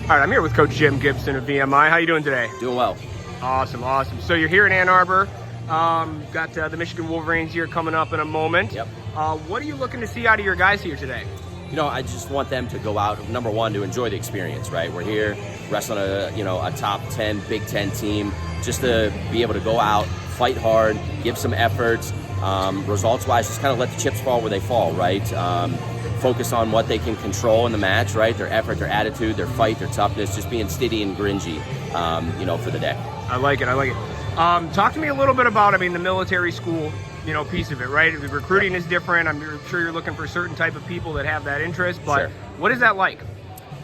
All right, I'm here with Coach Jim Gibson of VMI. How you doing today? Doing well. Awesome, awesome. So you're here in Ann Arbor. Got the Michigan Wolverines here coming up in a moment. Yep. What are you looking to see out of your guys here today? You know, I just want them to go out, number one, to enjoy the experience, right? We're here wrestling a top 10 Big Ten team, just to be able to go out, fight hard, give some efforts. Results-wise, just kind of let the chips fall where they fall, right? Focus on what they can control in the match, right? Their effort, their attitude, their fight, their toughness, just being steady and gringy, for the day. I like it. Talk to me a little bit about, the military school, piece of it, right? The recruiting is different. I'm sure you're looking for a certain type of people that have that interest, but Sure. What is that like?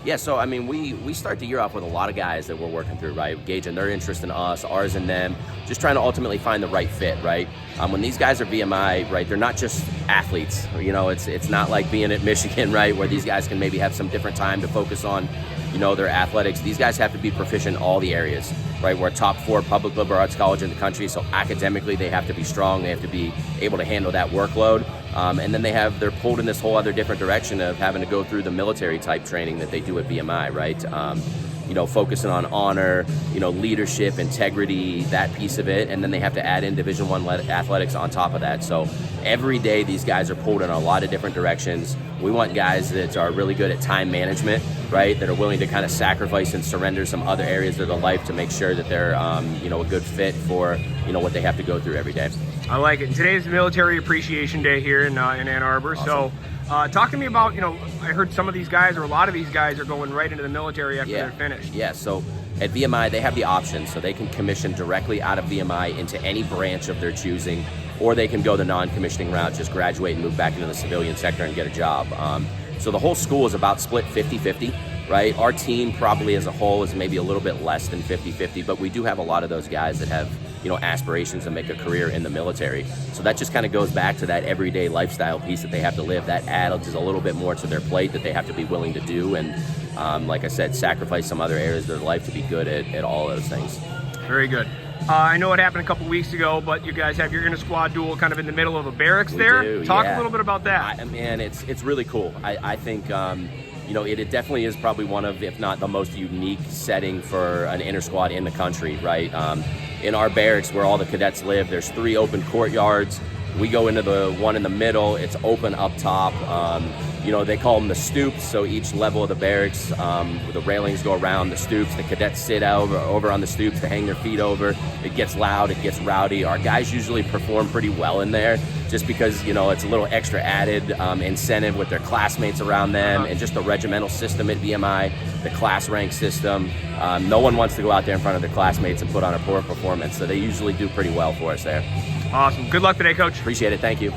Yeah, so we start the year off with a lot of guys that we're working through, right? Gauging their interest in us, ours in them, just trying to ultimately find the right fit, right? When these guys are VMI, right, they're not just athletes. It's not like being at Michigan, right, where these guys can maybe have some different time to focus on, their athletics. These guys have to be proficient in all the areas, right? We're a top 4 public liberal arts college in the country, so academically they have to be strong. They have to be able to handle that workload. And then they're pulled in this whole other different direction of having to go through the military type training that they do at VMI, right? Focusing on honor, leadership, integrity, that piece of it. And then they have to add in Division I athletics on top of that. So every day these guys are pulled in a lot of different directions. We want guys that are really good at time management, right? That are willing to kind of sacrifice and surrender some other areas of their life to make sure that they're, a good fit for, what they have to go through every day. I like it. Today's Military Appreciation Day here in Ann Arbor. Awesome. So talk to me about, I heard some of these guys, or a lot of these guys, are going right into the military after they're finished. Yeah, so at VMI, they have the option, so they can commission directly out of VMI into any branch of their choosing, or they can go the non-commissioning route, just graduate and move back into the civilian sector and get a job. So the whole school is about split 50-50, right? Our team probably as a whole is maybe a little bit less than 50-50, but we do have a lot of those guys that have aspirations to make a career in the military. So that just kind of goes back to that everyday lifestyle piece that they have to live. That adds a little bit more to their plate that they have to be willing to do, and like I said, sacrifice some other areas of their life to be good at all those things. Very good. I know it happened a couple weeks ago, but you guys have your inter-squad duel kind of in the middle of a barracks there. Talk a little bit about that. It's really cool. I think it definitely is probably one of, if not the most unique setting for an inter-squad in the country, right? In our barracks where all the cadets live, there's 3 open courtyards. We go into the one in the middle. It's open up top. They call them the stoops. So each level of the barracks, the railings go around the stoops. The cadets sit over on the stoops to hang their feet over. It gets loud. It gets rowdy. Our guys usually perform pretty well in there, just because it's a little extra added incentive with their classmates around them, and just the regimental system at VMI, the class rank system. No one wants to go out there in front of their classmates and put on a poor performance, so they usually do pretty well for us there. Awesome. Good luck today, Coach. Appreciate it. Thank you.